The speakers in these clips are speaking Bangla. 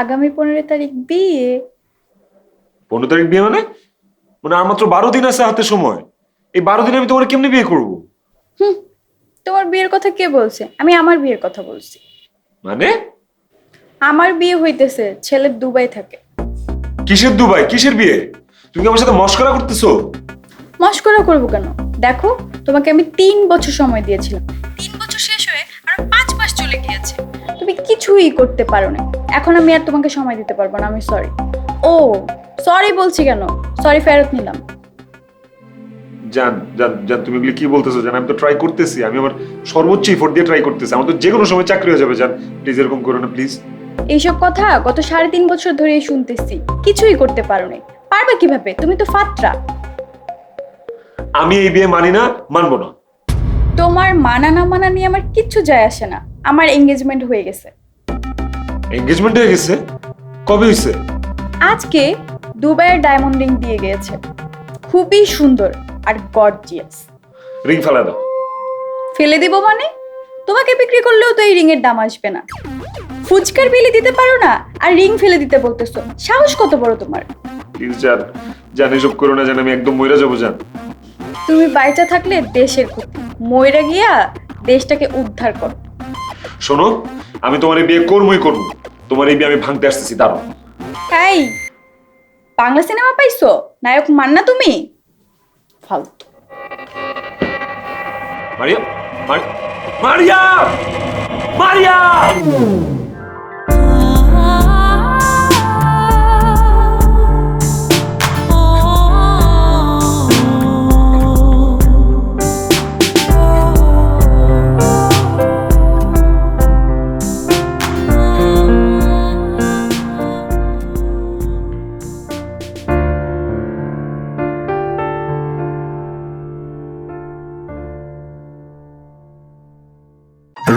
আগামী 15 তারিখ বিয়ে। 15 তারিখ বিয়ে মানে? মানে আর মাত্র 12 দিন আছে হাতে সময়। এই 12 দিনে আমি তোমার কেমনে বিয়ে করব? তোমার বিয়ের কথা কে বলছে? আমি আমার বিয়ের কথা বলছি। মানে? আমার বিয়ে হইতেছে, ছেলে দুবাই থাকে। কিসের দুবাই? কিসের বিয়ে? তুমি কি আমার সাথে মশকরা করতেছো? মশকরা করবো কেন? দেখো, তোমাকে আমি 3 বছর সময় দিয়েছিলাম। 3 বছর শেষ হয়ে আরো 5 মাস চলে গিয়েছে। তুমি কিছুই করতে পারো না। এখন আমি আর তোমাকে সময় দিতে পারবো না, আমি সরি। ও সরি বলছি কেন? সরি ফেরত নিলাম। জান জান জান, তুমি এগুলো কি বলতেছো? জান, আমি তো ট্রাই করতেছি, আমি আমার সর্বোচ্চ এফোর্ট দিয়ে ট্রাই করতেছি। আমার তো যে কোনো সময় চাকরি হয়ে যাবে। জান প্লিজ এরকম করো না প্লিজ। এইসব কথা গত 3.5 বছর ধরেই শুনতেছি, কিছুই করতে পারো না। পারবে কিভাবে? তুমি তো ফাত্রা। আমি এই বিয়ে মানি না, মানবো না। তোমার মানা না মানা নিয়ে আমার কিচ্ছু যায় আসে না। আমার এঙ্গেজমেন্ট হয়ে গেছে। এনগেজমেন্ট হয়ে গেছে? কবে হইছে? আজকে দুবাইয়ের ডায়মন্ড রিং দিয়ে গিয়েছে, খুবই সুন্দর আর গর্জিয়াস। রিং ফেলা দাও। ফেলে দিব মানে? তোমাকে বিক্রি করলেও তো এই রিং এর দাম আসবে না। ফুচকার বিলি দিতে পারো না আর রিং ফেলে দিতে বলতেছো? সাহস কত বড় তোমার? প্লিজ জান, জান এসব করো না। জান আমি একদম মইরা যাবো। জান তুমি বাইচা থাকলে দেশের ক্ষতি, মইরা গিয়া দেশটাকে উদ্ধার করো। শোনো, আমি তোমার এই বিয়ে করবই করবো। তোমার এই বিয়ে আমি ভাঙতে আসতেছি, দাঁড়াও। এই বাংলা সিনেমা পাইছো? নায়ক মান্না তুমি? ফালতু। মারিয়া, মারিয়া, মারিয়া!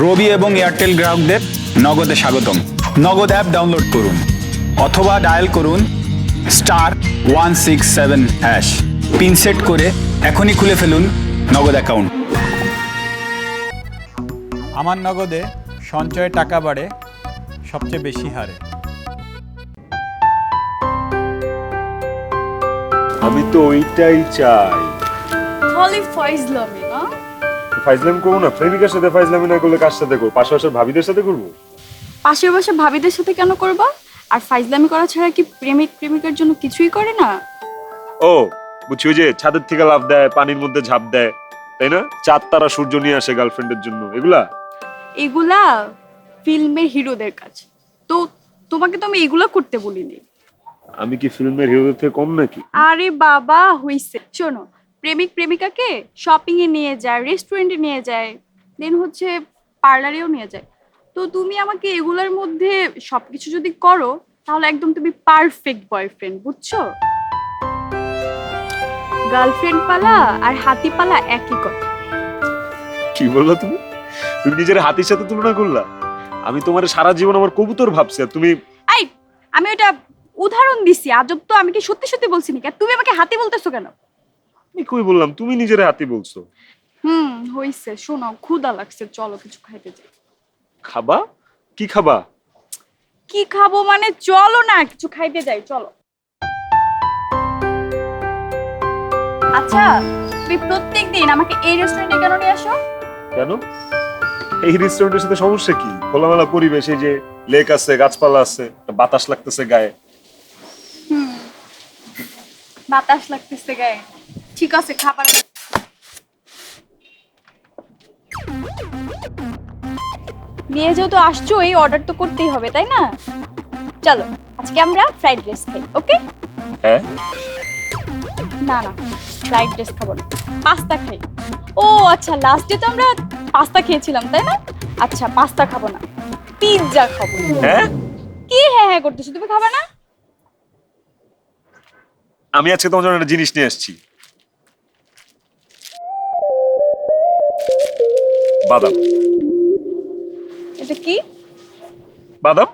রবি এবং এয়ারটেল গ্রাহকদের নগদে স্বাগতম। নগদ অ্যাপ ডাউনলোড করুন অথবা ডায়াল করুন *167#। পিন সেট করে এখনই খুলে ফেলুন নগদ অ্যাকাউন্ট। আমার নগদে সঞ্চয়ে টাকা বাড়ে সবচেয়ে বেশি হারে। আমি তো ওইটাই চাই। খালি ফয়জলামি না? ফাইজলামি করবো না? প্রেমিকার সাথে ফাইজলামি না করলে কার সাথে করবো? পাশাপাশি ভাবিদের সাথে করবো। পাশের বাসা ভাবিদের সাথে কেন করবা? আর ফাইজলামি করা ছাড়া কি প্রেমিক প্রেমিকার জন্য কিছুই করে না? ও বুঝছি, ওই যে ছাদের থেকে লাফ দেয়, পানির মধ্যে ঝাঁপ দেয়, তাই না? চাঁদ তারা সূর্য নিয়ে আসে গার্লফ্রেন্ডের জন্য, এগুলা ফিল্মের হিরোদের কাজ। তো তোমাকে তো আমি এগুলা করতে বলিনি। আমি কি ফিল্মের হিরোদের থেকে কম নাকি? আরে বাবা হইছে। শোনো, প্রেমিক প্রেমিকাকে শপিং এ নিয়ে যায়, রেস্টুরেন্টে নিয়ে যায়, দেন হচ্ছে পার্লারেও নিয়ে যায়। তো তুমি আমাকে এগুলার মধ্যে সবকিছু যদি করো তাহলে একদম তুমি পারফেক্ট বয়ফ্রেন্ড, বুঝছো? গার্লফ্রেন্ড পালা আর হাতি পালা একই কথা। কি বললা তুমি? তুমি নিজের হাতির সাথে তুলনা করলা? আমি তোমার সারা জীবন আমার কবুতর ভাবছি, আর তুমি... এই আমি ওটা উদাহরণ দিছি, আজব তো। আমি কি সত্যি সত্যি বলছি নাকি? তুমি আমাকে হাতি বলতেছো কেন? আমি কই বললাম? তুমি নিজের হাতি বলছো। হইছে। শোনো, ক্ষুধা লাগছে, চলো কিছু খাইতে যাই। খাবা? কি খাবা? কি খাবো মানে? চলো না কিছু খাইতে যাই, চলো। আচ্ছা, তুমি প্রত্যেকদিন আমাকে এই রেস্টুরেন্টে কেন নিয়ে আসো? কেন? এই রেস্টুরেন্টের সাথে সমস্যা কি? খোলামেলা পরিবেশ, এই যে লেক আছে, গাছপালা আছে, বাতাস লাগতেছে গায়ে। বাতাস লাগতেছে গায়ে, ঠিক আছে। খাবার নিয়ে যেহেতু আসছো, এই অর্ডার তো করতেই হবে, তাই না? চলো আজকে আমরা ফ্রাইড রাইস খাই, ওকে? হ্যাঁ? না না, ফ্রাইড রাইস খাবো না, পাস্তা খাই। ও আচ্ছা, লাস্ট ডে তো আমরা পাস্তা খেয়েছিলাম, তাই না? আচ্ছা, পাস্তা খাবো না, পিৎজা খাবো। হ্যাঁ? কি হ্যাঁ হ্যাঁ করতেছো? তুমি খাবে না? আমি আজকে তোমার জন্য একটা জিনিস নিয়ে আসছি। বাদাম। এটা কি? বাদাম,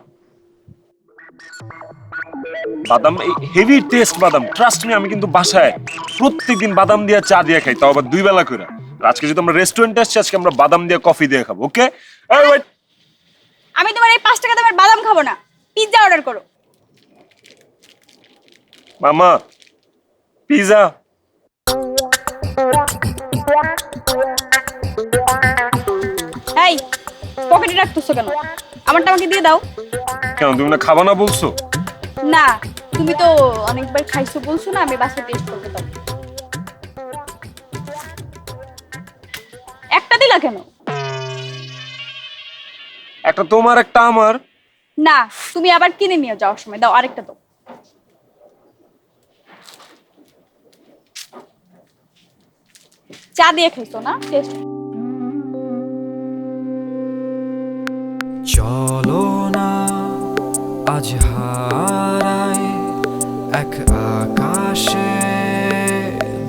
বাদাম, এই হেভি টেস্ট বাদাম। ট্রাস্ট মি, আমি কিন্তু বাসায় প্রত্যেকদিন বাদাম দিয়ে চা দিয়ে খাই, তাও আবার 2 বেলা করে। আজকে যেহেতু আমরা রেস্টুরেন্টে আসছি, আজকে আমরা বাদাম দিয়ে কফি দিয়ে খাবো, ওকে? আমি তোমার এই 5 টাকা দামের বাদাম খাবো না। পিৎজা অর্ডার করো। মামা পিজা। এই পকেটে রাখতেছো কেন? আমারটা আমাকে দিয়ে দাও। কেন তুমি না খাবা না বলছো? না, তুমি তো অনেকবার খাইছো বলছো না, আমি বাসায় টেস্ট করতে দাও। একটা দিলা কেন? একটা তোমার একটা আমার। না, তুমি আবার কিনে নিয়ে যাওয়ার সময় দাও, আরেকটা দাও। চা দিয়ে খাইছো না? টেস্ট। চলো না আজ হারাই এক আকাশে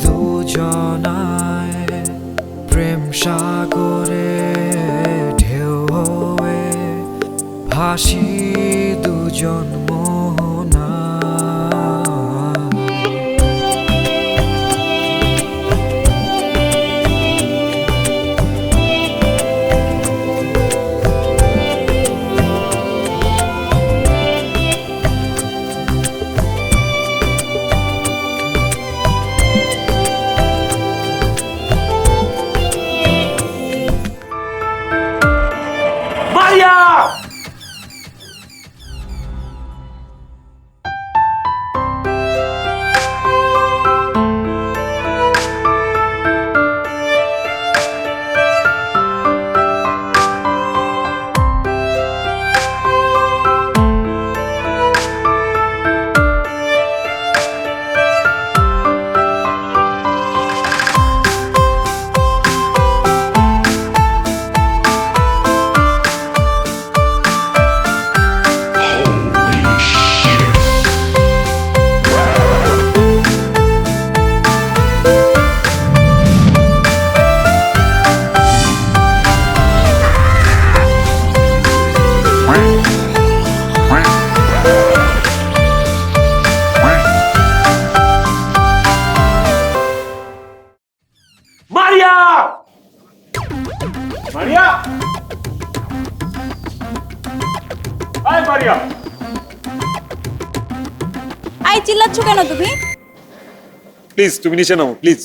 দুজনায়, প্রেম সাগরে ঢেউ হয়ে ভাসি দুজন মোহনা। আই চিল্লাচ্ছ কেন তুমি? প্লিজ তুমি নিচে নাও প্লিজ।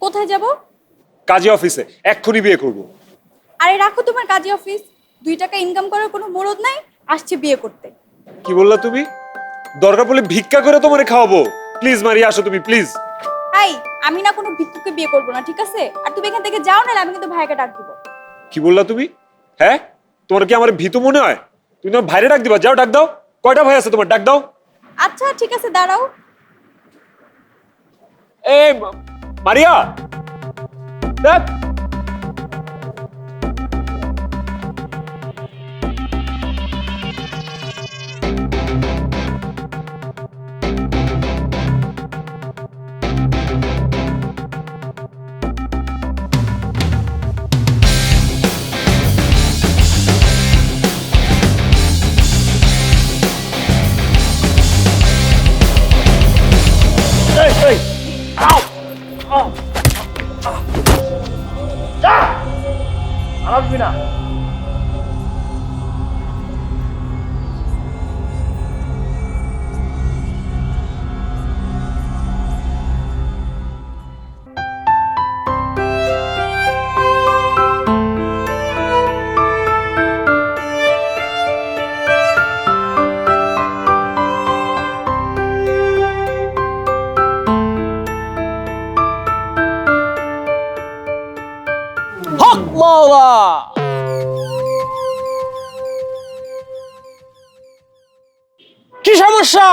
কোথায় যাব? কাজী অফিসে, এক্ষুনি বিয়ে করব। আরে রাখো তোমার কাজী অফিস, 2 টাকা ইনকাম করার কোনো মরদ নাই, আসছে বিয়ে করতে। কি বললা তুমি? দরকার পড়লে ভিক্ষা করে তোমারে খাওয়াবো। প্লিজ মারিয়া আসো তুমি প্লিজ। আই আমি না কোনো ভিক্ষুককে বিয়ে করব না, ঠিক আছে? আর তুমি এখান থেকে যাও, না আমি কিন্তু ভাইকে ডাক দিব। কি বললা তুমি? হ্যাঁ, তোমার কি আমার ভীতু মনে হয়? তুমি তোমার ভাইরে ডাক দিবা, যাও ডাক দাও। কয়টা ভাই আছে তোমার? ডাক দাও। আচ্ছা ঠিক আছে, দাঁড়াও। এই মারিয়া, দেখ। Rabina. Hak Mola! কি সমস্যা?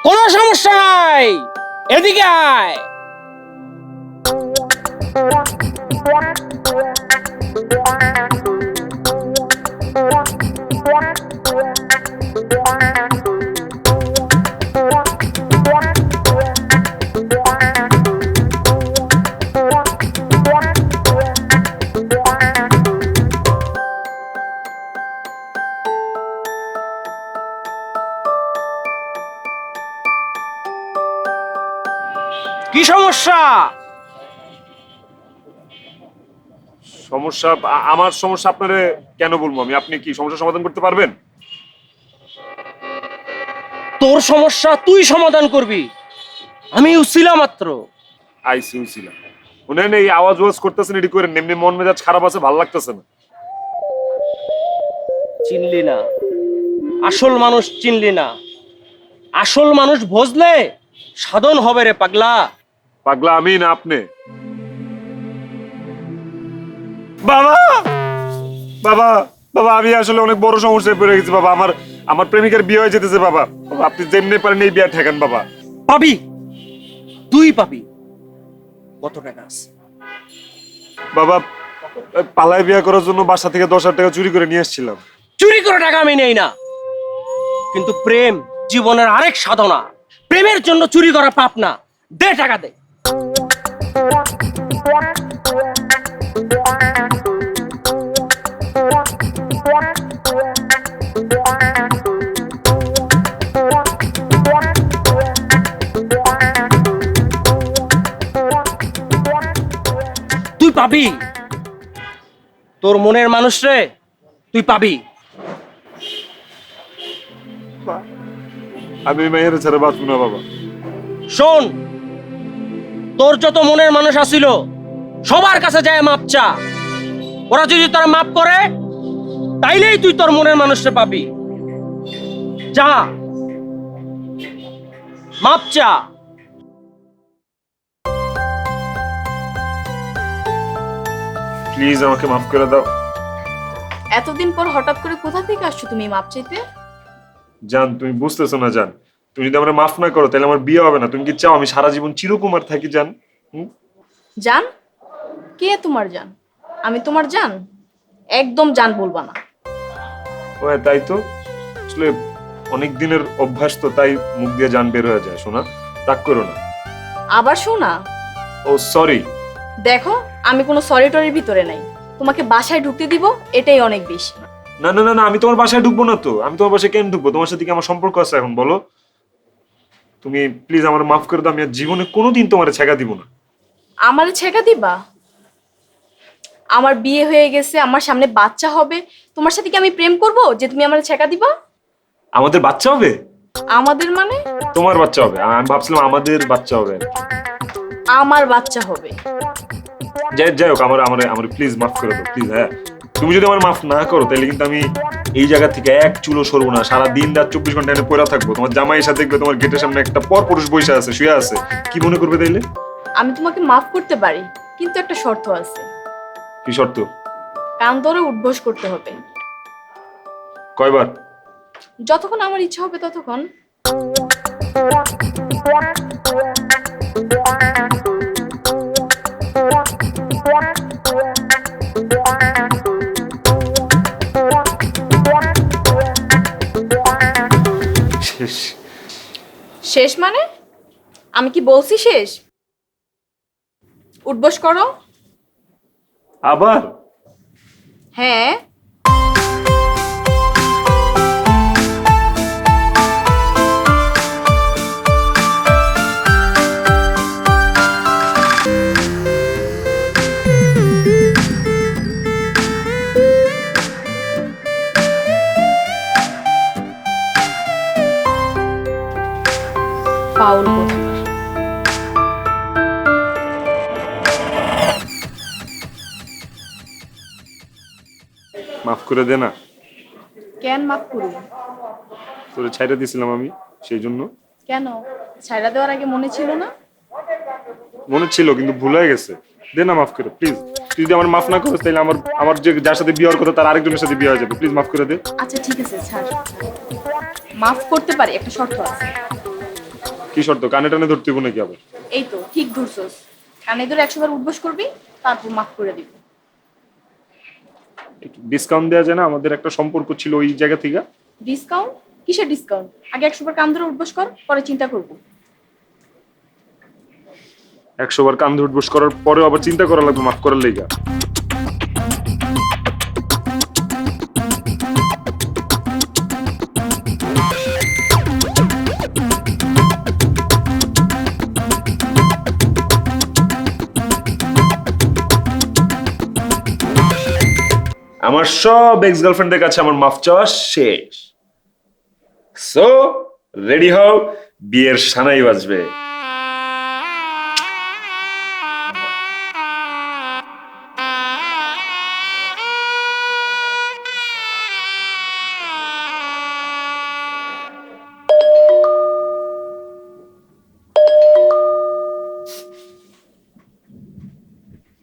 কোনো সমস্যা নাই, এদিকে আয়। কি সমস্যা? সমস্যা আমার সমস্যা আপনারে কেন বলবো আমি? আপনি কি সমস্যা সমাধান করতে পারবেন? তোর সমস্যা তুই সমাধান করবি, আমি উছিলা মাত্র। আইসি ছিলাম শুনেন, এই আওয়াজ ওয়াজ করতেছেন এটি করেন, এমনি মন মেজাজ খারাপ আছে, ভালো লাগতেছে না। চিনলি না, আসল মানুষ চিনলি না। আসল মানুষ বুঝলে সাধন হবে রে পাগলা। পাগলা আমি না আপনি? বাবা বাবা বাবা, আমি আসলে অনেক বড় সমস্যায় পড়ে গেছি বাবা। আমার প্রেমিকার বিয়ে হয়ে যেতেছে বাবা। বাবা, আপনি যেমনি পারেন এই বিয়ে ঠেকান বাবা। পাবি, তুই পাবি। কত টাকা আছে? বাবা, পালায় বিয়ে করার জন্য বাসা থেকে 10,000 টাকা চুরি করে নিয়ে এসেছিলাম। চুরি করে টাকা আমি নেই না, কিন্তু প্রেম জীবনের আরেক সাধনা। প্রেমের জন্য চুরি করা পাপ না। দে টাকা দে। তুই পাবি, তোর মনের মানুষ রে তুই পাবি। আমি মেয়ের ছেড়ে বাঁচব না বাবা। শোন, তোর যত মনের মানুষ আসিল সবার কাছে যায় মাপ চা। ওরা যদি তোরা মাপ করে তাইলেই তুই তোর মনের মানুষকে পাবি। যা মাপ চা। প্লিজ আমাকে মাফ করে দাও। এতদিন পর হঠাৎ করে কোথা থেকে আসছো তুমি মাপ চাইতে? জান, তুমি বুঝতেছো না জান। তুমি যদি আমার মাফ না করো তাহলে আমার বিয়ে হবে না। তুমি কি চাও আমি সারা জীবন চিরকুমার থাকি জান? জান? কে তোমার জান? আমি তোমার জান? একদম জান বলবা না। ও হ্যাঁ, তাই তো। আসলে অনেক দিনের অভ্যাস তো, তাই মুখ দিয়ে জান বের হয়ে যায়। শোনা, রাগ করো না। আবার শোনা? ও সরি। দেখো, আমি কোনো সরি টরির ভিতরে নাই। তোমাকে বাসায় ঢুকতে দিব এটাই অনেক বেশি। না না না না, আমি তোমার বাসায় ঢুকবো না তো। আমি তোমার বাসায় কেন ঢুকবো? তোমার সাথে কি আমার সম্পর্ক আছে এখন বলো? তুমি প্লিজ আমার মাফ করে দাও। আমি আর জীবনে কোনোদিন তোমার ছেঁকা দিব না। আমারে ছেঁকা দিবা? আমার বিয়ে হয়ে গেছে, আমার সামনে বাচ্চা হবে, তোমার সাথে কি আমি প্রেম করব যে তুমি আমারে ছেঁকা দিবা? আমাদের বাচ্চা হবে? আমাদের মানে? তোমার বাচ্চা হবে? আমি ভাবছিলাম আমাদের বাচ্চা হবে। আমার বাচ্চা হবে। যাই হোক, আমার প্লিজ মাফ করে দাও প্লিজ। হ্যাঁ, তুমি যদি আমার মাফ না করো তাহলে কিন্তু আমি এই জায়গা থেকে এক চুলো সরবো না। সারা দিন রাত 24 ঘন্টা এনে পড়ে থাকবো। তোমার জামাই এসে দেখবে তোমার গেটের সামনে একটা পরপুরুষ বসে আছে, শুয়ে আছে। কি মনে করবে তাইলে? আমি তোমাকে মাফ করতে পারি, কিন্তু একটা শর্ত আছে। কি শর্ত? কান ধরে উঠবোস করতে হবে। কয়বার? যতক্ষণ আমার ইচ্ছা হবে ততক্ষণ। শেষ? শেষ মানে? আমি কি বলছি শেষ? উঠবোস করো। আবার? হ্যাঁ। ফাউল কোথাকার। মাফ করে দে না। কেন মাফ করব? তোরে ছাইড়া দিছিলাম আমি, সেই জন্য। কেন? ছাইড়া দেওয়ার আগে মনে ছিল না? মনে ছিল, কিন্তু ভুল হয়ে গেছে। দে না মাফ করে প্লিজ। তুই যদি আমার মাফ না করিস তাহলে আমার যে যার সাথে বিয়ে হওয়ার কথা তার আরেকজনের সাথে বিয়ে হয়ে যাবে। প্লিজ মাফ করে দে। আচ্ছা ঠিক আছে, ছাড়। মাফ করতে পারি, একটা শর্ত আছে। কি শর্ত? কানে টানে ধরতে হইব নাকি আবার? এই তো ঠিক ধরছস। কানে ধরে 100 বার উঠবোস করবি, তারপর মাফ করে দিব। একটু ডিসকাউন্ট দেওয়া যায় না? আমাদের একটা সম্পর্ক ছিল ওই জায়গা থেকে। ডিসকাউন্ট? কিসের ডিসকাউন্ট? আগে 100 বার কান ধরে উঠবোস কর, পরে চিন্তা করব। 100 বার কান ধরে উঠবোস করার পরেও আবার চিন্তা করা লাগবে মাফ করার লেগা? আমার সব এক্স গার্লফ্রেন্ডের কাছে আমার মাফ চাওয়া শেষ। সো রেডি হও, বিয়ের সানাই বাজবে।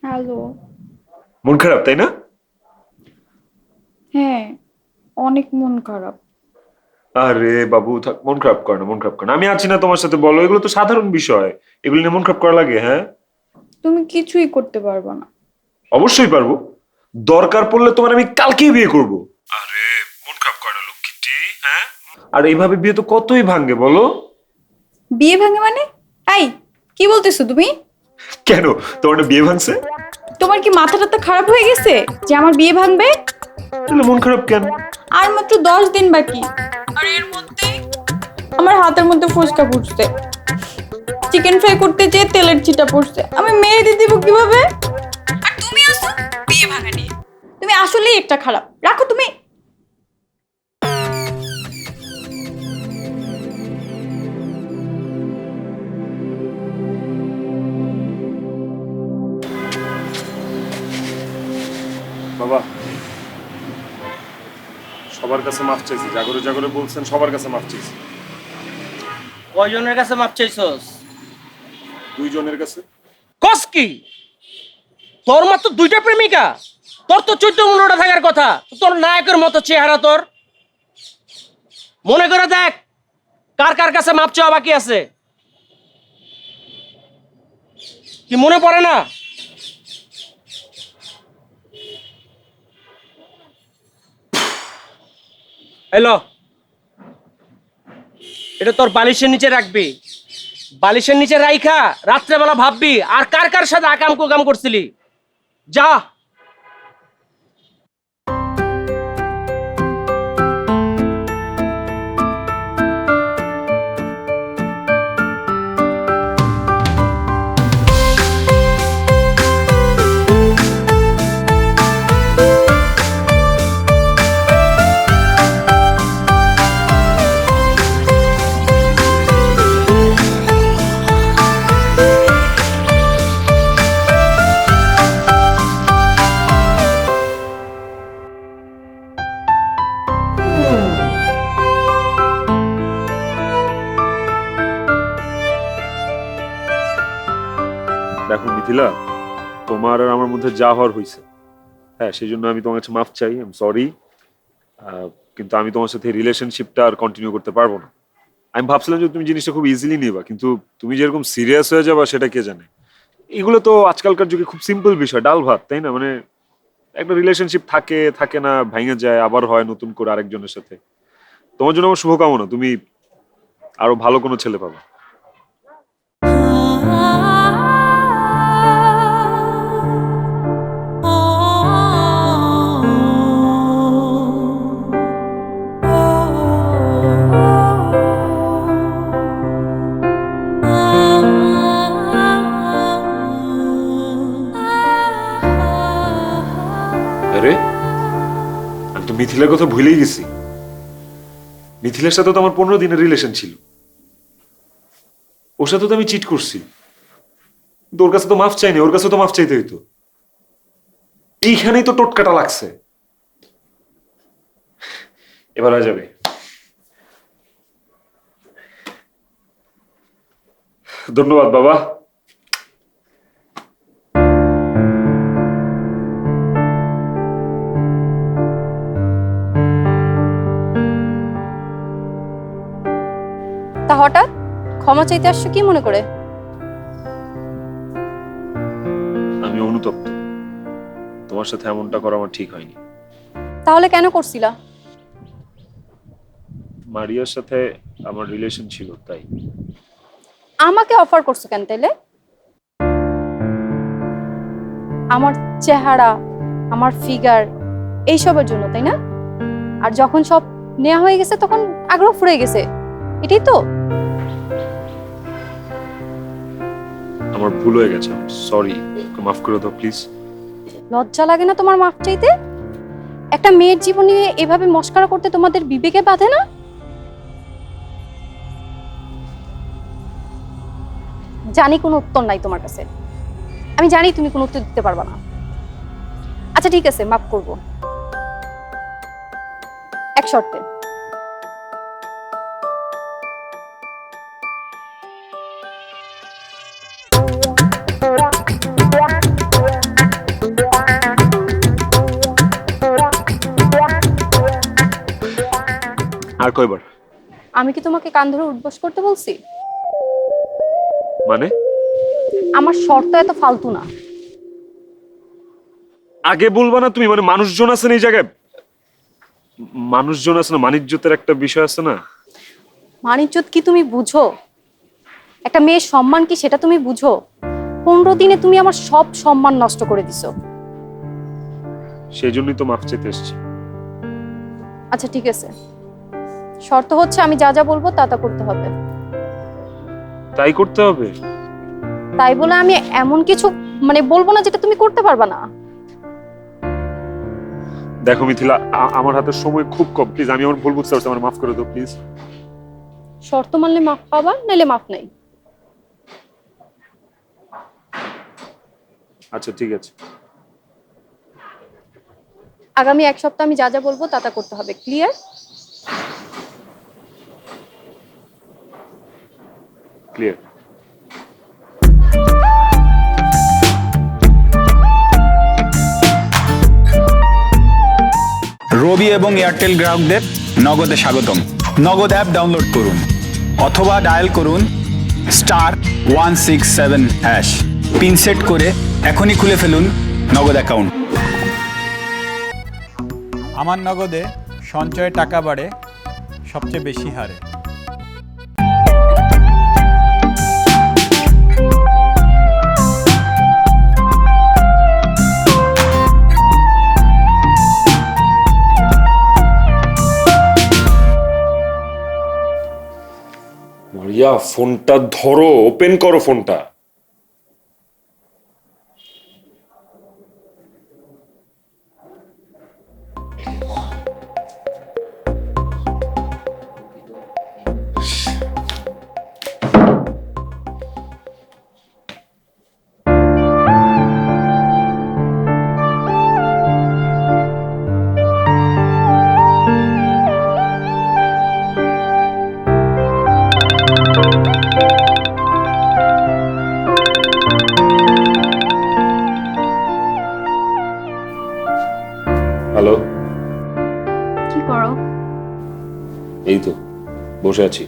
হ্যালো। মন খারাপ তাই না? হ্যাঁ, অনেক মন খারাপ। আরে বাবু থাক, মন খারাপ কর না, মন খারাপ কর না। আমি আছি না তোমার সাথে, বলো। এগুলো তো সাধারণ বিষয়, এগুলো নিয়ে মন খারাপ করা লাগে? হ্যাঁ, তুমি কিছুই করতে পারবে না। অবশ্যই পারবো। দরকার পড়লে তোমার আমি কালকেই বিয়ে করব। আরে মন খারাপ কর না লক্ষ্মীটি। হ্যাঁ, আর এইভাবে বিয়ে তো কতই ভাঙে বলো। বিয়ে ভাঙে মানে? এই কি বলতেছো তুমি? কেন, তোমার না বিয়ে ভাঙছে? তোমার কি মাথা টাথা খারাপ হয়ে গেছে যে আমার বিয়ে ভাঙবে? তাহলে মন খারাপ কেন? আর মাত্র 10 দিন বাকি, আর এর মধ্যে আমার হাতের মধ্যে ফুসকা ফুটছে। চিকেন ফ্রাই করতে যেয়ে তেলের ছিটা পড়ছে, আমি মেহেদি দিব কিভাবে? আর তুমি আসো বিয়ে ভাঙা নিয়ে। তুমি আসলেই একটা খারাপ। রাখো তুমি। বাবা, সবার কাছে মাফ চাইছি। জাগরে জাগরে বলছেন, সবার কাছে মাফ চাইছি। কয়জনের কাছে মাপ চাইছস? 2 জনের কাছে। কস কি? তোর মাত্র 2টা প্রেমিকা? তোর তো 14-15টা থাকার কথা। তোর নায়কের মতো চেহারা তোর। মনে করে দেখ কার কার কাছে মাপ চাওয়া বাকি আছে। কি মনে পড়ে না? এলো, এটা তোর বালিশের নিচে রাখবি। বালিশের নিচে রাইখা রাত্রেবেলা ভাববি আর কার কার সাথে আকাম কুকাম করছিলি। যা। দেখো মিথিলা, তোমার আর আমার মধ্যে যা হওয়ার হয়েছে, হ্যাঁ, সেই জন্য আমি তোমার কাছে মাফ চাই। I am sorry. কিন্তু আমি তোমার সাথে রিলেশনশিপটা আর কন্টিনিউ করতে পারবো না। আমি ভাবছিলাম যে তুমি জিনিসটা খুব ইজিলি নিবা, কিন্তু তুমি যেরকম সিরিয়াস হয়ে যাবা সেটা কে জানে। এগুলো তো আজকালকার যুগে খুব সিম্পল বিষয়, ডাল ভাত, তাই না? মানে একটা রিলেশনশিপ থাকে থাকে না, ভেঙে যায়, আবার হয় নতুন করে আরেকজনের সাথে। তোমার জন্য আমার শুভকামনা, তুমি আরো ভালো কোনো ছেলে পাবে। আরে আমি তো মিথিলার কথা ভুলেই গেছি। মিথিলার সাথে তো আমার 15 দিনের রিলেশন ছিল। ওর সাথে তো আমি চিট করছি, কিন্তু ওর কাছে তো মাফ চাইনি, ওর কাছে তো মাফ চাইতে হইতো। এইখানেই তো টোটকাটা লাগছে। এবার হয়ে যাবে। ধন্যবাদ বাবা। তা হঠাৎ ক্ষমা চাইতে আসছো কি মনে করে? আমি অনুতপ্ত, তোমার সাথে এমনটা করা আমার ঠিক হয়নি। তাহলে কেন করছিলা? মারিয়ার সাথে আমার রিলেশন ছিল, তাই। আমাকে অফার করছো কেন তাইলে? আমার চেহারা, আমার ফিগার, এইসবের জন্য, তাই না? আর যখন সব নেওয়া হয়ে গেছে তখন আগ্রহ ফুরিয়ে গেছে, এটাই তো। আমার ভুল হয়ে গেছে, সরি, মাফ করে দাও প্লিজ। লজ্জা লাগে না তোমার মাফ চাইতে? একটা মেয়ের জীবনে এভাবে মস্করা করতে তোমাদের বিবেকে বাঁধে না? জানি কোনো উত্তর নাই তোমার কাছে, আমি জানি তুমি কোনো উত্তর দিতে পারবা না। আচ্ছা ঠিক আছে, মাফ করব, এক শর্তে। আর কয়বার? আমি কি তোমাকে কান ধরে উঠবস করতে বলছি? মানে আমার শর্ত এত ফালতু না। আগে বলবা না তুমি? মানে মানুষজন আছে না এই জায়গায়, মানুষজন আছে না, মানিজ্যতের একটা বিষয় আছে না? মানিজ্যত কি তুমি বুঝো? একটা মেয়ের সম্মান কি সেটা তুমি বুঝো? 15 দিনে তুমি আমার সব সম্মান নষ্ট করে দিছো। সেই জন্যই তো মাফ চাইতে এসেছি। আচ্ছা ঠিক আছে, শর্ত হচ্ছে আমি যা যা বলবো তা তা করতে হবে। তাই করতে হবে? তাই বলে আমি এমন কিছু মানে বলবো না যেটা তুমি করতে পারবা না। দেখো মিথিলা, আমার হাতে সময় খুব কম, প্লিজ আমি আমার ভুল বুঝতে পারছি, আমার মাফ করে দাও প্লিজ। শর্ত মানলে মাফ পাবা, নাইলে মাফ নাই। আচ্ছা ঠিক আছে। আগামী 1 সপ্তাহ আমি যা যা বলবো তা তা করতে হবে, ক্লিয়ার? ক্লিয়ার। রবি এবং এয়ারটেল গ্রাহকদের নগদে স্বাগতম। নগদ অ্যাপ ডাউনলোড করুন অথবা ডায়াল করুন *167#। পিন সেট করে এখনই খুলে ফেলুন নগদ অ্যাকাউন্ট। আমার নগদে সঞ্চয়ে টাকা বাড়ে সবচেয়ে বেশি হারে। মারিয়া, ফোনটা ধরো, ওপেন করো ফোনটা। হ্যালো, কি করো? এই তো বসে আছি।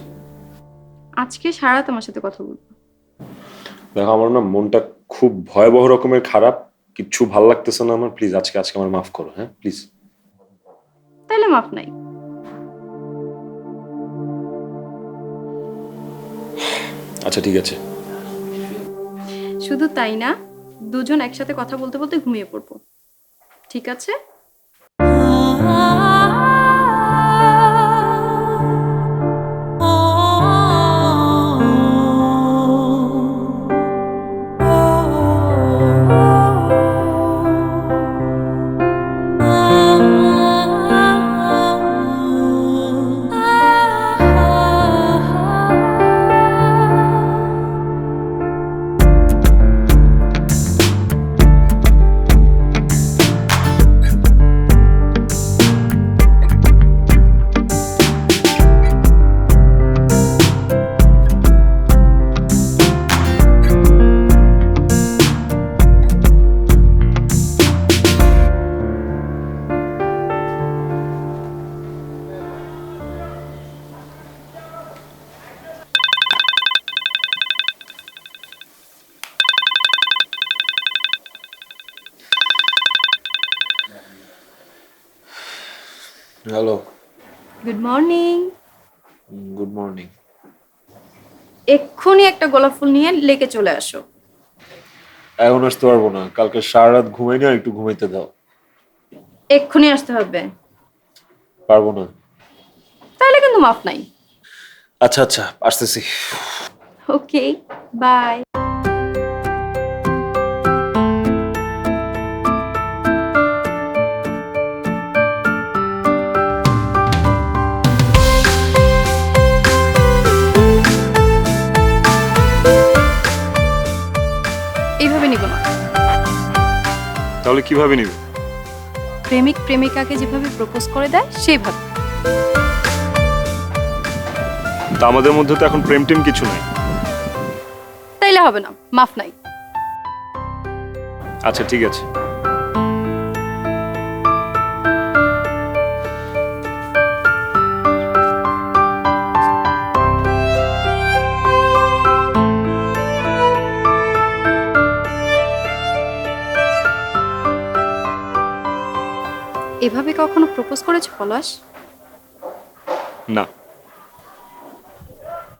আজকে সারা তোমার সাথে কথা বলবো। দেখো আমার না মনটা খুব ভয়াবহ রকমের খারাপ, কিচ্ছু ভাল লাগতেছে না আমার, প্লিজ আজকে আজকে আমার মাফ করো, হ্যাঁ প্লিজ। তাইলে মাফ নাই। আচ্ছা ঠিক আছে। শুধু তাই না, দুজন একসাথে কথা বলতে বলতে ঘুমিয়ে পড়বো, ঠিক আছে? Hello, good morning. Good morning. এক্ষুনি একটা গোলাপ ফুল নিয়ে লেকে চলে আসো। এখন আসতে পারবো না, কালকে সারা রাত ঘুমাইনি, আর একটু ঘুমাইতে দাও। এক্ষুনি আসতে হবে, পারবো না। তাহলে কিন্তু মাফ নাই। আচ্ছা আচ্ছা, আসতেছি। ওকে, বাই। তাহলে কিভাবে নিবে? প্রেমিক প্রেমিকাকে যেভাবে প্রপোজ করে দেয় সেইভাবে। তা আমাদের মধ্যে তো এখন প্রেম টেম কিছু নাই। তাইলে হবে না, মাফ নাই। আচ্ছা ঠিক আছে। এভাবে কখনো প্রপোজ করেছো পলাশ? না।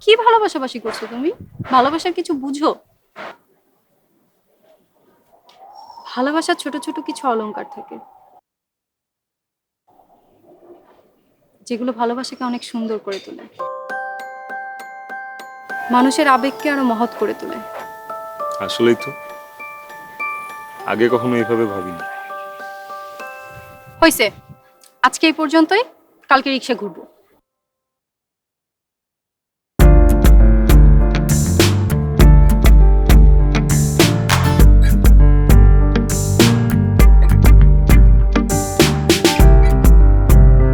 কি ভালোবাসাবাসি করছো তুমি? ভালোবাসার কিছু বুঝো? ভালোবাসার ছোট ছোট কিছু অলংকার থাকে যেগুলো ভালোবাসাকে অনেক সুন্দর করে তোলে, মানুষের আবেগকে আরো মহৎ করে তোলে। আসলেই তো, আগে কখনো এইভাবে ভাবিনি। হইছে, আজকে এই পর্যন্তই, কালকে রিক্সা ঘুরবো।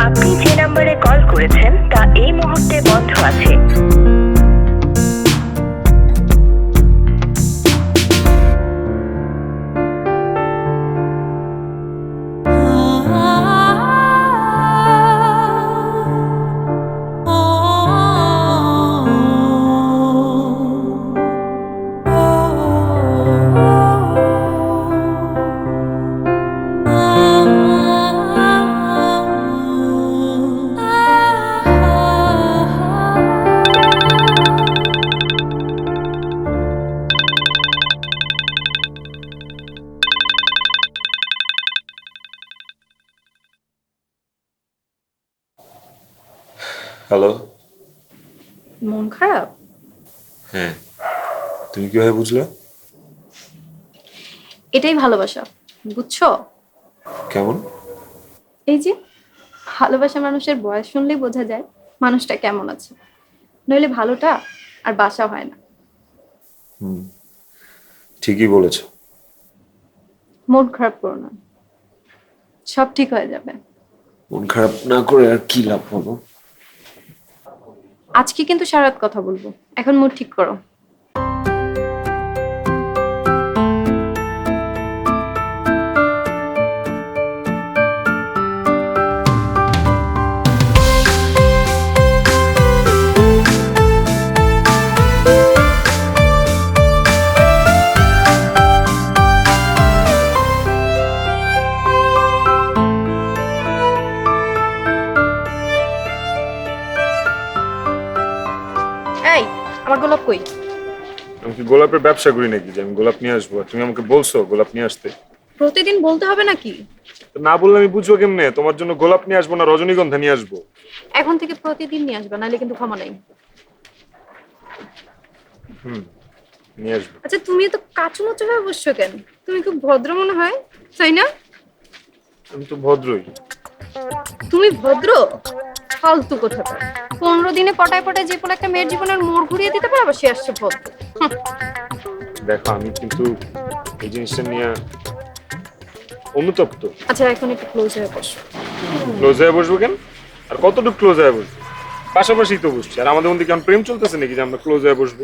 আপনি যে নম্বরে কল করেছেন তা এই মুহূর্তে বন্ধ আছে। হ্যালো। মন খারাপ? হ্যাঁ, তুমি কিভাবে বুঝলে? এটাই ভালোবাসা, বুঝছো? কেমন? এই যে ভালোবাসা মানুষের বয়স শুনলেই বোঝা যায় মানুষটা কেমন আছে, নইলে ভালোটা আর বাসা হয় না। ঠিকই বলেছো। মন খারাপ করো না, সব ঠিক হয়ে যাবে। মন খারাপ না করে আর কি লাভ পাবো? আজকে কিন্তু সারা রাত কথা বলবো, এখন মুড ঠিক করো। এই, আমার গোলাপ কই? আমি কি গোলাপের ব্যবসা করি নাকি যে আমি গোলাপ নিয়ে আসবো? আর তুমি আমাকে বলছো গোলাপ নিয়ে আসতে। প্রতিদিন বলতে হবে নাকি? তো না বললে আমি বুঝবো কেমনে? তোমার জন্য গোলাপ নিয়ে আসবো না রজনীগন্ধা নিয়ে আসবো? এখন থেকে প্রতিদিন নিয়ে আসবে, নাহলে কিন্তু ক্ষমা নাই। নিয়ে আসবো। আচ্ছা, তুমি তো কাচুমচু হয়ে বসছো কেন? তুমি খুব ভদ্র মনে হয়, তাই না? আমি তো ভদ্রই। তুমি ভদ্র? ফালতু কোথাকার। 15 দিনে পটায় পটায় যে কোনো একটা মেয়ের জীবনের মোড় ঘুরিয়ে দিতে পারবে, সে আসছে ভদ্র। দেখো আমি কিন্তু এই জিনিসটা নিয়ে অনুতপ্ত। আচ্ছা, এখন একটু ক্লোজ হয়ে বসো। ক্লোজ হয়ে বসবো কেন? আর কতটুকু ক্লোজ হয়ে বসবো? পাশাপাশি তো বসছি। আর আমাদের মধ্যে কেমন প্রেম চলতেছে নাকি যে আমরা ক্লোজ হয়ে বসবো?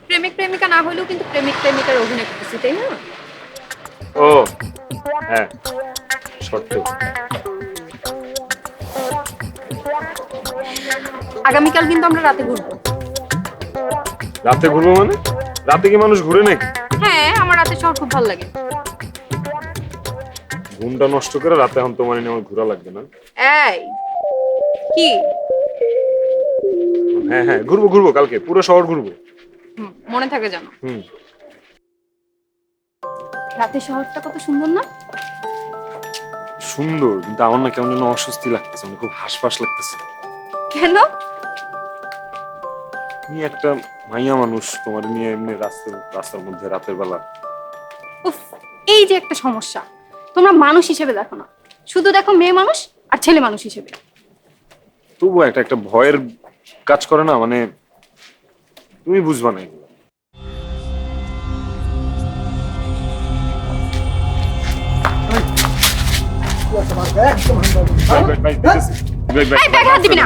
প্রেমিক প্রেমিকা না হলেও কিন্তু প্রেমিক প্রেমিকার অভিনয় করতেছি, তাই না? ও হ্যাঁ, শর্ত। আগামীকাল কিন্তু আমরা রাতে ঘুরবো। রাতে ঘুরবো মানে? রাতে কি মানুষ ঘুরে নাকি? হ্যাঁ, আমার রাতে শহর খুব ভালো লাগে। ঘুমটা নষ্ট করে রাতে এখন তোমার নিয়ে আমার ঘোরা লাগবে না? এই কি? হ্যাঁ হ্যাঁ, ঘুরবো ঘুরবো, কালকে পুরো শহর ঘুরবো। মনে থাকে জানো। রাতে শহরটা কত সুন্দর না? সুন্দর, কিন্তু আমার না কেমন যেন অস্বস্তি লাগতেছে, আমার খুব হাসপাস লাগতেছে। কেন? তুমি একটা মাইয়া মানুষ, তোমার নিয়ে এমনি রাস্তার মধ্যে রাতের বেলা। উফ, এই যে একটা সমস্যা, তোমরা মানুষ হিসেবে দেখো না, শুধু দেখো মেয়ে মানুষ আর ছেলে মানুষ হিসেবে। তবুও একটা ভয়ের কাজ করে না, মানে তুমি বুঝবা না এগুলো। এই ব্যাগ হাত দিবি না,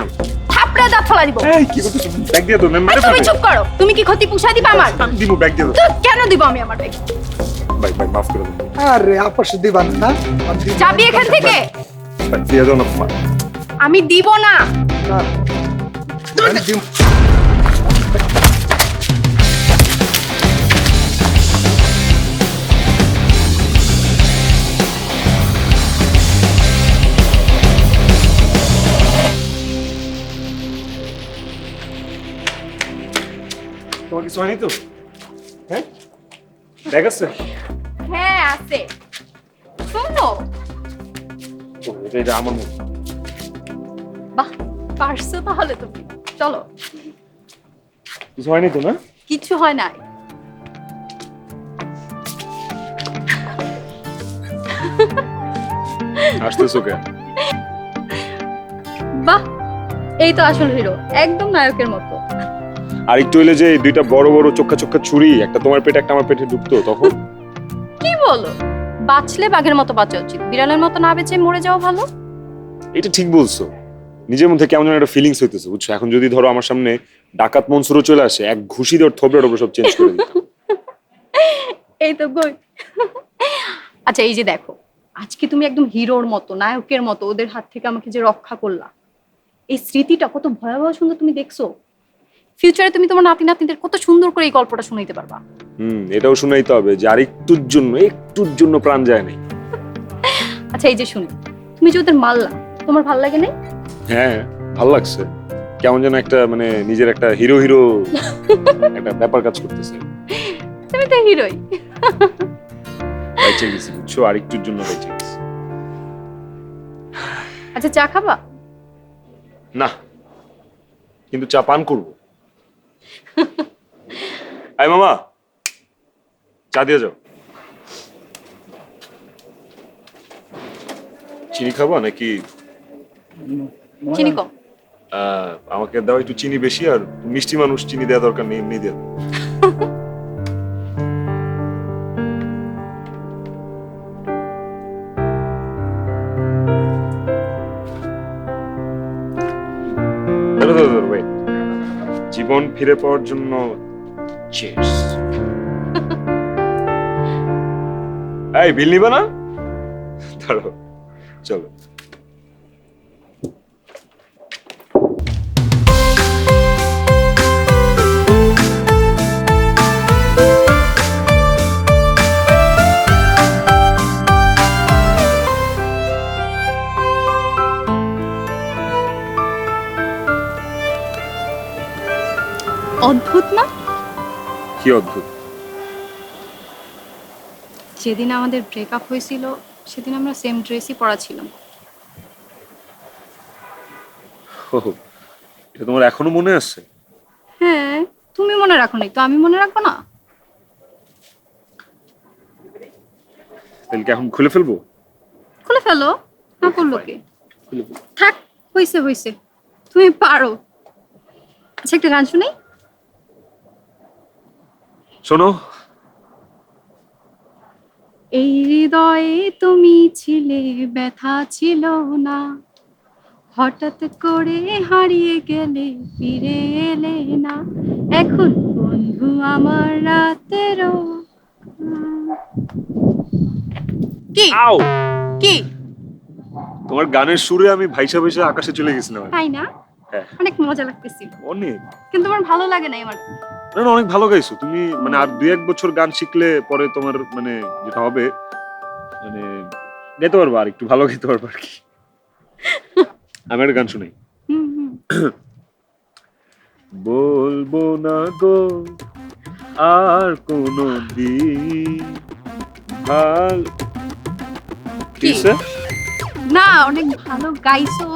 থাপড়ে দাঁত ফলা দিব। এই কি করতেছ? ব্যাগ দিয়ে দাও, এই, মেরে তুমি ফেলবে। চুপ করো, তুমি কি ক্ষতি পুষাই দিবা আমার? আমি দিব, ব্যাগ দিয়ে দাও। তো কেন দিব আমি আমার ব্যাগ? ভাই ভাই মাফ করে দাও। আরে আপস দিবান না, যাবি এখান থেকে? ভাই, দিয়ে দাও না। আমি দিব না। তোমার কিছু হয়নি তো? হ্যাঁ, ব্যাগ আছে? হ্যাঁ আছে। শোনো, এটা আমার মুখ। বাহ, পারছো তাহলে তুমি। চলো। কিছু হয়নি তো না? কিছু হয় না। আসতেছো কে? বাহ, এই তো আসল হিরো, একদম নায়কের মতো। আর একটু হইলে যে দুইটা বড় বড় চোখা চোখা ছুরি, একটা তোমার পেটে একটা আমার পেটে ঢুকতো তখন। কি বলো? বাঁচলে বাঘের মতো বাঁচা উচিত, বিড়ালের মতো না বেঁচে মরে যাওয়া ভালো। এটা ঠিক বলছো। নিজের মধ্যে কেমন যেন একটা ফিলিংস হইতেছে, বুঝছো? এখন যদি ধরো আমার সামনে ডাকাত মনসুরও চলে আসে, এক ঘুষি দিয়ে ওর থবড়ে টবড়ে সব চেঞ্জ করে দিত। এই তো গুড। আচ্ছা এই যে দেখো, আজকে তুমি একদম হিরোর মতো, নায়কের মতো ওদের হাত থেকে আমাকে যে রক্ষা করলা, এই স্মৃতিটা কত ভয়াবহ সুন্দর তুমি দেখছো। ফিউচারে তুমি তোমার নাতি নাতনিদের কত সুন্দর করে এই গল্পটা শুনাইতে পারবা। এটাও শুনাইতে হবে যে আর একটুর জন্য প্রাণ যায় নাই। আচ্ছা এই যে শুনি, তুমি যে ওদের মারলা, তোমার ভাল লাগে নাই? হ্যাঁ, ভালো লাগছে। কেমন যেন একটা মানে নিজের একটা হিরো হিরো একটা ব্যাপার কাজ করতেছে। তুমি তো হিরোই। বাইচে গেছি, বুঝছো? আর একটুর জন্য বাইচে গেছি। আচ্ছা চা খাবা? না, কিন্তু চা পান করবো। আই মামা, চা দিয়ে যাও। চিনি খাবো নাকি? চিনি কম। আমাকে দাও একটু চিনি বেশি, আর মিষ্টি মানুষ চিনি দেওয়া দরকার নেই, এমনি দিয়ে দাও। wait. জীবন ফিরে পাওয়ার জন্য cheers. এই বিল নিবা না? ধরো, চলো। অদ্ভুত না? কি অদ্ভুত? যেদিন আমাদের ব্রেকআপ হয়েছিল সেদিন আমরা সেম ড্রেসই পরা ছিলাম। এটা তোমার এখনো মনে আছে? হ্যাঁ, তুমি মনে রাখো নাই তো আমি মনে রাখবো না? তাহলে কি এখন খুলে ফেলবো? খুলে ফেলো, না করলো কে? থাক, হইছে হইছে, তুমি পারো। আচ্ছা একটা গান শুনি। শোনো। এই হৃদয়ে তুমি ছিলে, ব্যথা ছিল না, হঠাৎ করে হারিয়ে গেলে, ফিরে এলে না, এখন বন্ধু আমার রাতেরও। কি আও, কি তোমার গানের সুরে আমি ভাইসা ভাইসা আকাশে চলে গেছিলাম। তাই না? হ্যাঁ, অনেক মজা লাগতেছিল, অনেক। কিন্তু আমার ভালো লাগে না আমার। না না, অনেক ভালো গাইছো তুমি। মানে আর 2-1 বছর গান শিখলে পরে তোমার মানে যেটা হবে, মানে গাইতে পারবা, আর একটু ভালো গাইতে পারবা আর কি। আমি একটা গান শুনাই। হুম হুম। বলবো না গো আর কোনো দিন ভালো। কি? কিসে? না, অনেক ভালো গাইছো,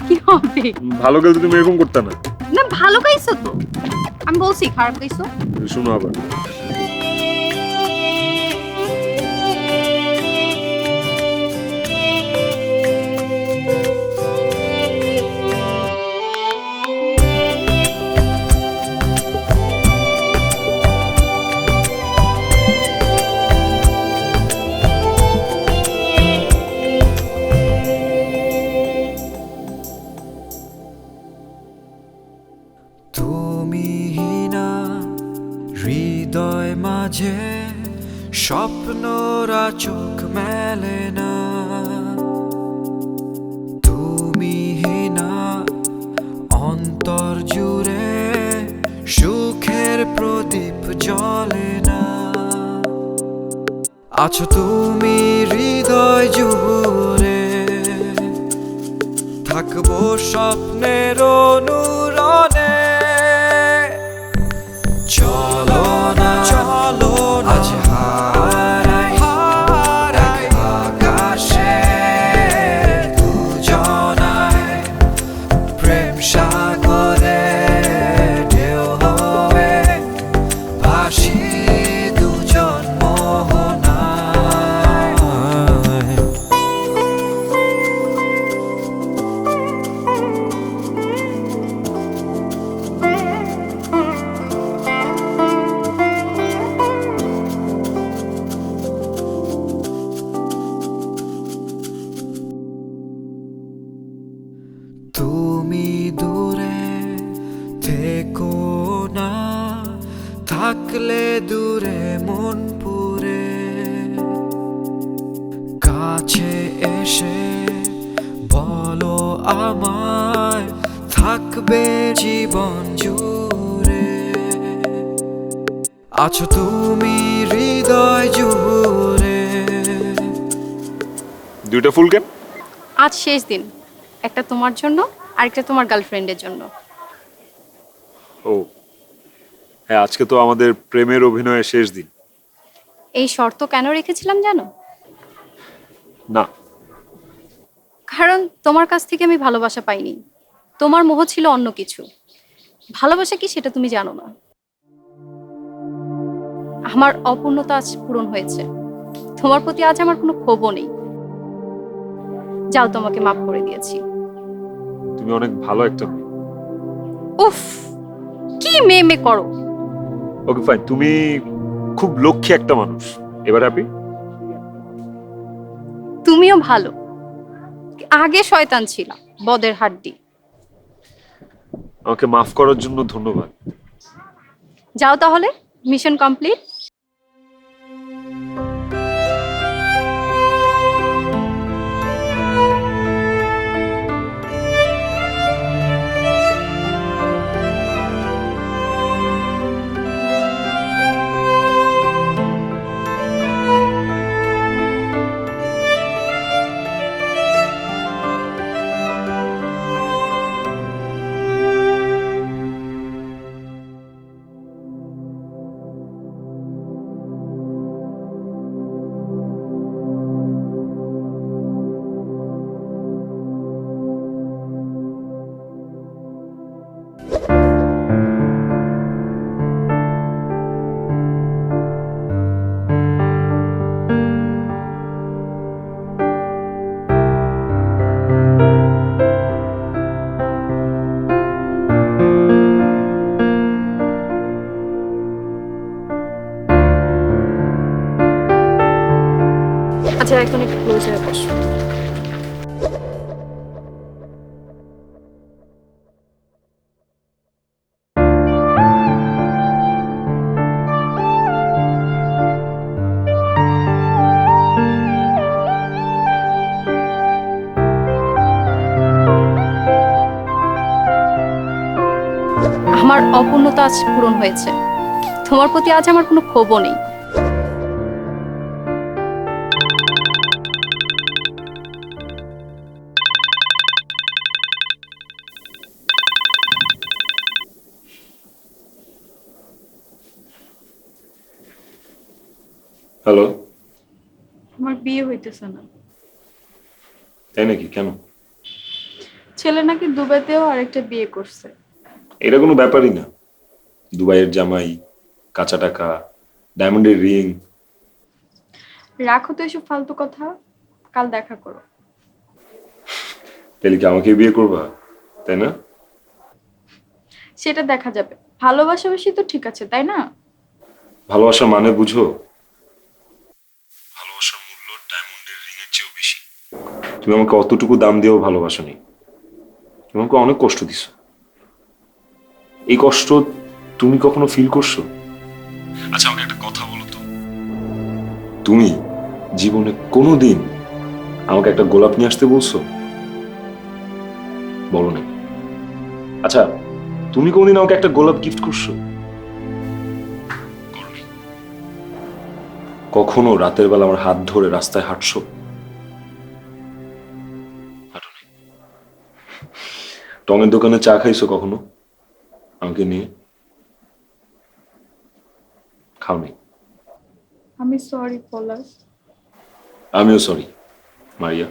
কি হবে? ভালো গাইতে তুমি এরকম করতে না। না ভালো গাইছো তো, আমি বলছি খারাপ গাইছো। শুনো আবার। চোখ মেলে না, তুমি না অন্তর জুড়ে সুখের প্রদীপ জ্বলে না। আছো তুমি হৃদয় জুড়ে, থাকবো স্বপ্নের অনুরণে। চলো না চলো আজ হারাই হারাই আকাশে দুজনায়, প্রেম সাগরে ঢেউ হয়ে ভাসি দুজন মোহনায়। তুমি দূরে থেকো না, থাকলে দূরে মন পুরে, কাছে এসে বলো আমায় থাকবে জীবন জুড়ে। আছো তুমি হৃদয় জুড়ে। দুইটা ফুল কেন? আজ শেষ দিন, একটা তোমার জন্য আর একটা তোমার গার্লফ্রেন্ডের জন্য। ও হ্যাঁ, আজকে তো আমাদের প্রেমের অভিনয়ের শেষ দিন। এই শর্ত কেন রেখেছিলাম জানো? না, কারণ তোমার কাছ থেকে আমি ভালোবাসা পাইনি, তোমার মোহ ছিল অন্য কিছু। ভালোবাসা কি সেটা তুমি জানো না। আমার অপূর্ণতা আজ পূরণ হয়েছে, তোমার প্রতি আজ আমার কোনো ক্ষোভও নেই। যাও, তোমাকে মাফ করে দিয়েছি। তুমি অনেক ভালো একটা মেয়ে। উফ, কি মেয়ে করো। ওকে ফাইন, তুমি খুব লক্ষ্মী একটা মানুষ। এবার হ্যাপি? তুমিও ভালো, আগে শয়তান ছিল, বদের হাড্ডি। আমাকে মাফ করার জন্য ধন্যবাদ। যাও তাহলে, মিশন কমপ্লিট। আচ্ছা, এখন একটু ক্লোজ হয়ে বসো। আমার অপূর্ণতা আজ পূরণ হয়েছে, তোমার প্রতি আজ আমার কোনো ক্ষোভও নেই। হ্যালো। আমার বিয়ে হইতেছে না। তাই নাকি? কেন? ছেলে নাকি দুবাইতেও আরেকটা বিয়ে করছে। এটা কোনো ব্যাপারই না। দুবাইয়ের জামাই, কাঁচা টাকা, ডায়মন্ডের রিং। রাখো তো এসব ফালতু কথা, কাল দেখা করো। তাহলে কি আমাকে বিয়ে করবা, তাই না? সেটা দেখা যাবে। ভালোবাসাবাসি তো ঠিক আছে, তাই না? ভালোবাসার মানে বুঝো? ভালোবাসার মূল্য ডায়মন্ডের রিং এর চেয়েও বেশি। তুমি আমাকে অতটুকু দাম দিয়েও ভালোবাসো নি। তুমি আমাকে অনেক কষ্ট দিছো। এই কষ্ট তুমি কখনো ফিল করছো? আচ্ছা, আমাকে একটা কথা বলো তো, তুমি জীবনে কোনোদিন আমাকে একটা গোলাপ নিয়ে আসতে বলছো? বলো না। আচ্ছা, তুমি কোনদিন আমাকে একটা গোলাপ গিফট করছো? কখনো রাতের বেলা আমার হাত ধরে রাস্তায় হাঁটছো? হাঁটোনি। টঙের দোকানে চা খাইছো কখনো আমাকে নিয়ে? খাওনি। আমি সরি পলাশ। আমিও সরি মারিয়া।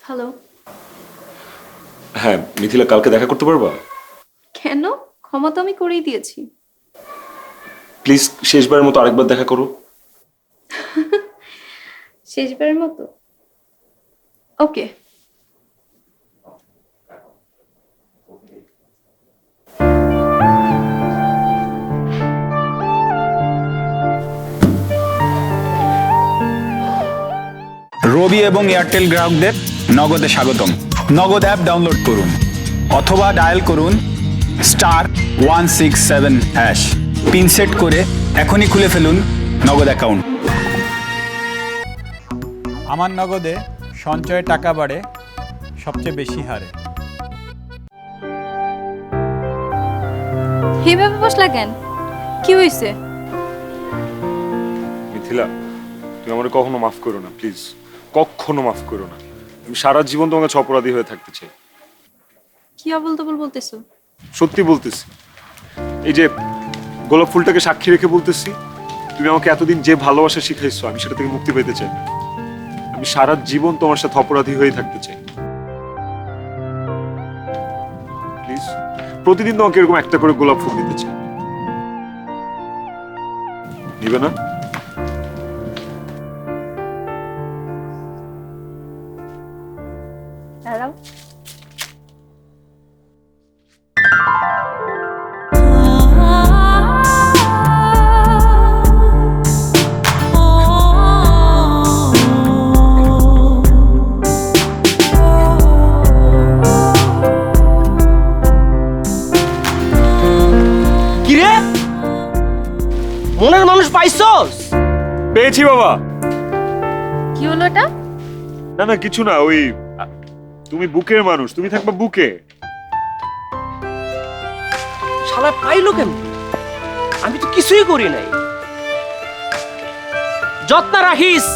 হ্যালো। হ্যাঁ মিথিলা, কালকে দেখা করতে পারবা? কেন? ক্ষমা তো আমি করেই দিয়েছি। প্লিজ শেষবারের মতো আরেকবার দেখা করো। শেষবারের মতো? ওকে। রবি এবং এয়ারটেল গ্রাহকদের নগদে স্বাগতম। নগদ অ্যাপ ডাউনলোড করুন অথবা ডায়াল করুন *167#। পিন সেট করে এখনই খুলে ফেলুন নগদ অ্যাকাউন্ট। আমার নগদে সঞ্চয়ে টাকা বাড়ে সবচেয়ে বেশি হারে। এইভাবে বসলা কেন? কি হয়েছে? মিথিলা, তুমি আমার কখনো মাফ করো না প্লিজ, কখনো মাফ করো না। আমি সারা জীবন তোমার কাছে অপরাধী হয়ে থাকতে চাই। কি আবল তাবল বলতেছো? সত্যি বলতেছি। এই যে গোলাপ ফুলটাকে সাক্ষী রেখে বলতেছি, তুমি আমাকে এতদিন যে ভালোবাসা শিখাইছো আমি সেটা থেকে মুক্তি পেতে চাই। আমি সারা জীবন তোমার সাথে অপরাধী হয়ে থাকতে চাই। প্লিজ প্রতিদিন তোমাকে এরকম একটা করে গোলাপ ফুল দিতে চাই। নিবে না? দাঁড়াও। কিরে, মনের মানুষ পাইছস? পেয়েছি বাবা। কি হলো এটা? না না কিছু না, ওই তুমি বুকের মানুষ, তুমি থাকবা বুকে। শালা পাইলো কেমন? আমি তো কিছুই করি নাই। যত্ন রাখিস।